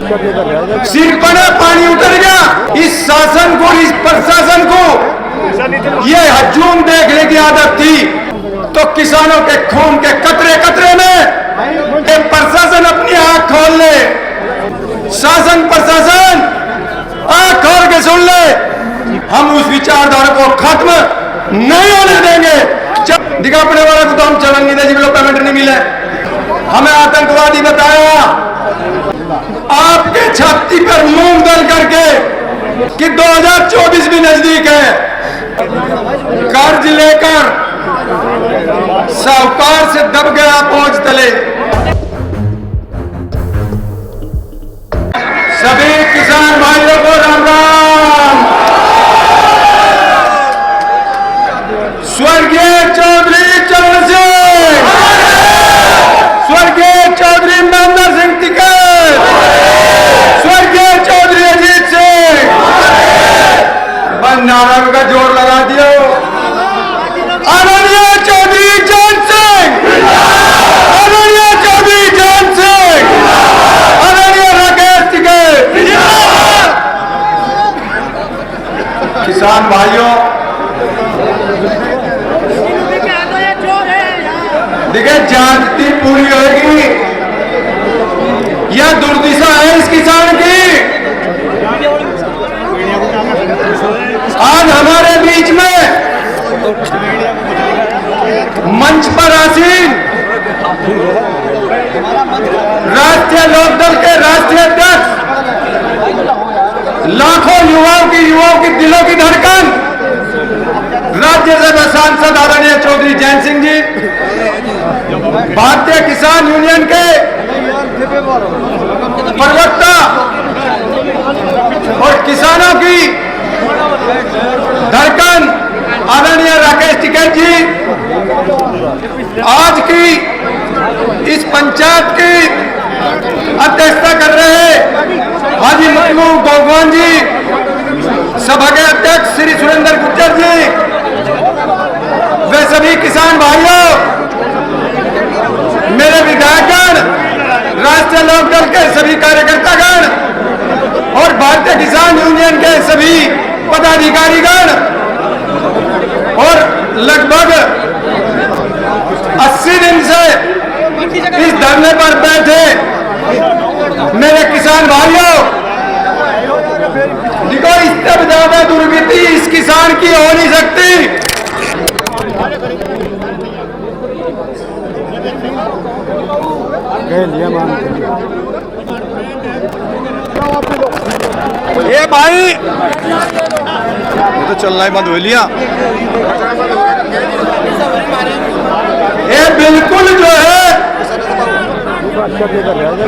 सिर पर पानी उतर गया। इस शासन को, इस प्रशासन को ये हजूम देखने की आदत थी, तो किसानों के खून के कतरे कतरे में प्रशासन अपनी आंख खोल ले। शासन प्रशासन आंख खोल के सुन ले, हम उस विचारधारा को खत्म नहीं होने देंगे। दिखा अपने वाले को तो हम चलन नहीं देंगे, पेमेंट नहीं मिले, हमें आतंकवादी बताया। आपके छाती पर मूंग दल करके कि 2024 भी नजदीक है, कर्ज लेकर साहूकार से दब गया पहुंच तले। सभी किसान भाइयों को राम राम। स्वर्गीय चौधरी चरण सिंह, स्वर्गीय चौधरी महेंद्र सिंह टिकैत, स्वर्गीय चौधरी अजीत सिंह, बस नारा का जोर लगा दियो। आदरणीय चौधरी जैन सिंह, आदरणीय चौधरी जैन सिंह, आदरणीय राकेश टिकैत। किसान भाइयों, देखिए जांचती पूरी होगी, यह दुर्दिशा है इस किसान की। आज हमारे बीच में मंच पर आसीन राष्ट्रीय लोकदल के राष्ट्रीय अध्यक्ष, लाखों युवाओं की दिलों की धड़कन, राज्यसभा सांसद आदरणीय चौधरी जैन सिंह जी, भारतीय किसान यूनियन के प्रवक्ता और किसानों की धड़कन आदरणीय राकेश टिकैत जी, आज की इस पंचायत की अध्यक्षता कर रहे हाजी महबूब भगवान जी, सभा के अध्यक्ष श्री सुरेंद्र गुर्जर जी, वे सभी किसान भाइयों, मेरे विधायकगण, राष्ट्रीय लोकदल के सभी कार्यकर्तागण और भारतीय किसान यूनियन के सभी पदाधिकारीगण और लगभग 80 दिन से इस धरने पर बैठे मेरे किसान भाइयों, देखो इससे ज्यादा दुर्गति इस किसान की हो नहीं सकती। ये भाई वो तो चलना ही बंद हो लिया। ये बिल्कुल जो है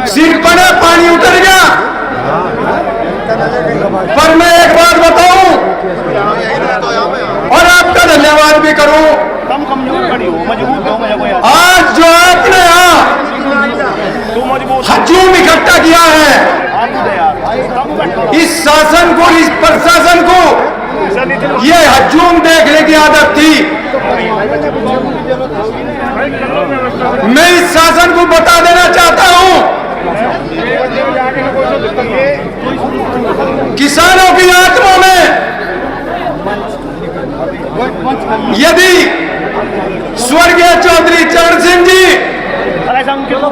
सिर पर पानी उतर गया। पर मैं एक बात बताऊं और आपका धन्यवाद भी करूं, आज जो आपने यहाँ हजूम इकट्ठा किया है, इस शासन को, इस प्रशासन को ये हजूम देखने की आदत थी। मैं इस शासन को बता देना चाहता हूं, किसानों की आत्मा में यदि स्वर्गीय चौधरी चरण सिंह जी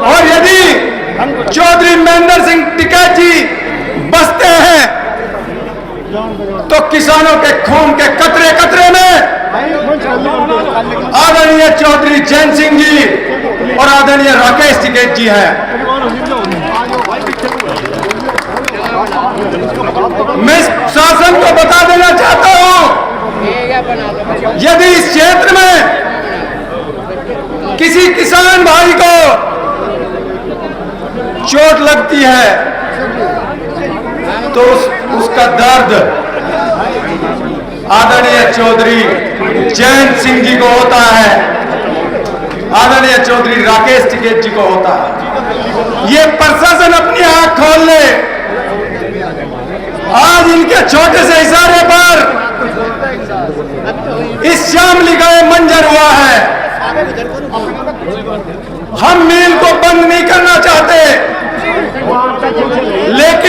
और यदि चौधरी महेंद्र सिंह टिकैत जी बसते हैं, तो किसानों के खून के कतरे कतरे में आदरणीय चौधरी जैन सिंह जी और आदरणीय राकेश टिकैत जी हैं। मैं शासन को बता देना चाहता हूं, यदि इस क्षेत्र में किसी किसान भाई को चोट लगती है तो उसका दर्द आदरणीय चौधरी जैन सिंह जी को होता है, आदरणीय चौधरी राकेश टिकैत जी को होता है। ये प्रशासन अपनी आंख खोल ले। आज इनके छोटे से इशारे पर इस शामली का ये मंजर हुआ है। हम मिल को बंद नहीं करना चाहते, लेकिन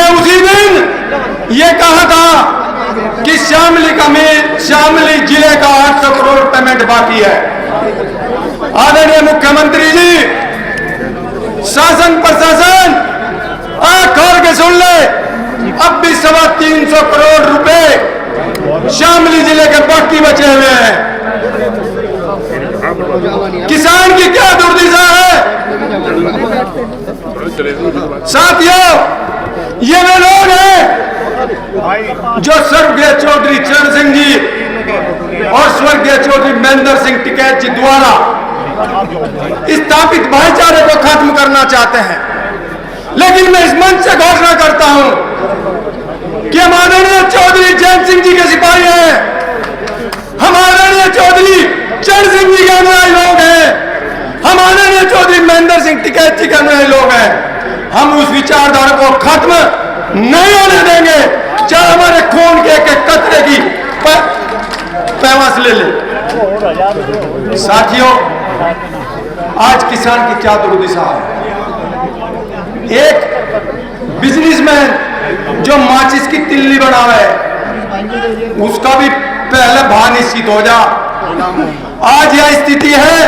हमने उसी दिन ये कहा था कि शामली जिले का 800 करोड़ पेमेंट बाकी है। आदरणीय मुख्यमंत्री जी, शासन प्रशासन आंख खोल के सुन ले, अब भी 325 करोड़ रुपए शामली जिले के बाकी बचे हुए हैं। किसान की क्या दुर्दशा है साथियों। ये वे लोग हैं जो स्वर्गीय चौधरी चरण सिंह जी और स्वर्गीय चौधरी महेंद्र सिंह टिकैत जी द्वारा स्थापित भाईचारे को खत्म करना चाहते हैं। लेकिन मैं इस मंच से घोषणा करता हूं कि हम आदरणीय चौधरी जैन सिंह जी के सिपाही हैं, हम आदरणीय चौधरी चरण सिंह जी के अनुयायी लोग हैं, हम आदरणीय चौधरी महेंद्र सिंह टिकैत जी के अनुयायी लोग हैं। हम उस विचारधारा को खत्म नहीं होने देंगे, चाहे हमारे खून के एक कतरे की पैमास ले ले। साथियों, आज किसान की क्या दुर्दशा है। एक बिजनेसमैन जो माचिस की तिल्ली बनावे, उसका भी पहले भाव निश्चित हो जा। आज यह स्थिति है,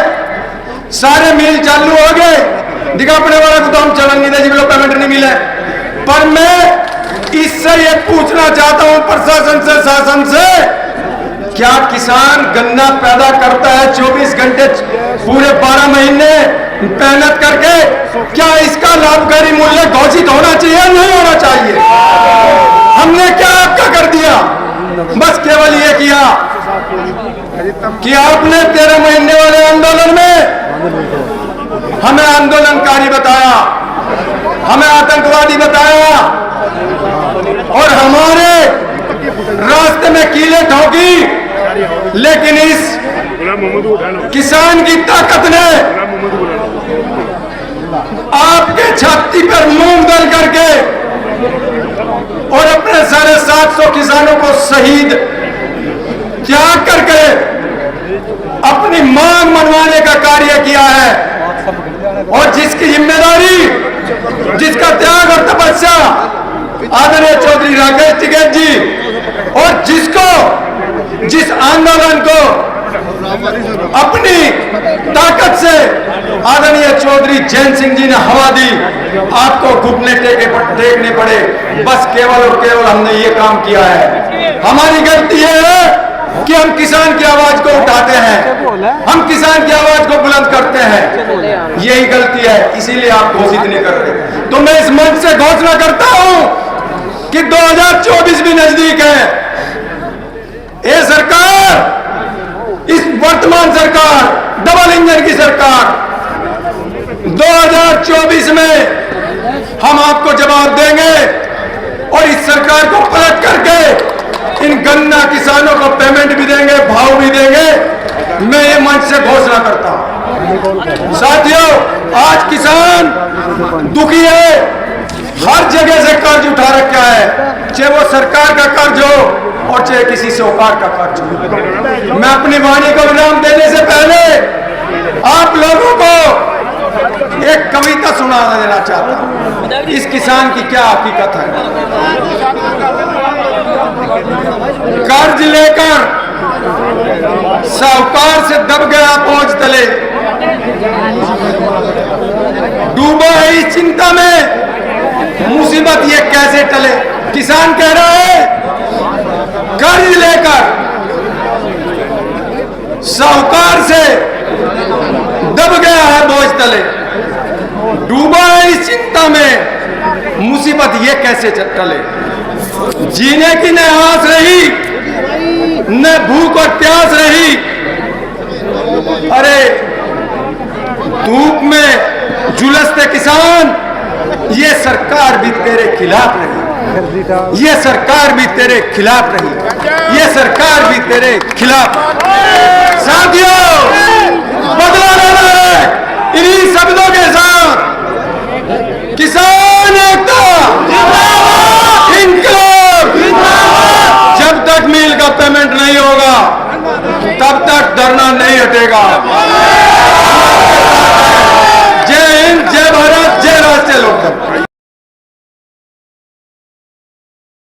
सारे मिल चालू हो गए, दिखापने वाला गोदाम चलन नहीं दे, जिनको पेमेंट नहीं मिले। पर मैं इससे ये पूछना चाहता हूं प्रशासन से, शासन से, क्या किसान गन्ना पैदा करता है 24 घंटे पूरे 12 महीने मेहनत करके, क्या इसका लाभकारी मूल्य घोषित होना चाहिए, नहीं होना चाहिए? हमने क्या आपका कर दिया? बस केवल ये किया कि आपने 13 महीने वाले आंदोलन में हमें आंदोलनकारी बताया, हमें आतंकवादी बताया और हमारे रास्ते में कीलें ठोकी। लेकिन इस किसान की ताकत ने आपके छाती पर मूंग दल करके और अपने 750 किसानों को शहीद त्याग करके अपनी मांग मनवाने का कार्य किया है। और जिसकी जिम्मेदारी, जिसका त्याग और तपस्या आदरणीय चौधरी राकेश टिकैत जी, और जिस आंदोलन को अपनी ताकत से आदरणीय चौधरी जैन सिंह जी ने हवा दी, आपको घुटने टेकने पड़े। बस केवल और केवल हमने ये काम किया है। हमारी गलती है कि हम किसान की आवाज को उठाते हैं, हम किसान की आवाज को बुलंद करते हैं, यही गलती है, इसीलिए आप घोषित नहीं कर रहे। तो मैं इस मंच से घोषणा करता हूं कि 2024 भी नजदीक है। ये सरकार, इस वर्तमान सरकार, डबल इंजन की सरकार, 2024 में हम आपको जवाब देंगे और इस सरकार को पलट करके इन गन्ना किसानों को पेमेंट भी देंगे, भाव भी देंगे। मैं ये मंच से घोषणा करता हूं। साथियों, आज किसान दुखी है, हर जगह से कर्ज उठा रखा है, चाहे वो सरकार का कर्ज हो और चाहे किसी साहूकार का कर्ज हो। मैं अपनी वाणी को विराम देने से पहले आप लोगों को एक कविता सुना देना चाहता हूं। इस किसान की क्या हकीकत है। कर्ज लेकर साहूकार से दब गया बोझ तले, डूबा है इस चिंता में, मुसीबत ये कैसे टले। किसान कह रहा है कर्ज लेकर साहूकार से दब गया है बोझ तले, डूबा है इस चिंता में, मुसीबत ये कैसे टले। जीने की न आस रही, न भूख और प्यास रही, अरे धूप में झुलसते किसान, ये सरकार भी तेरे खिलाफ रही, ये सरकार भी तेरे खिलाफ रही, ये सरकार भी तेरे खिलाफ। साथियों,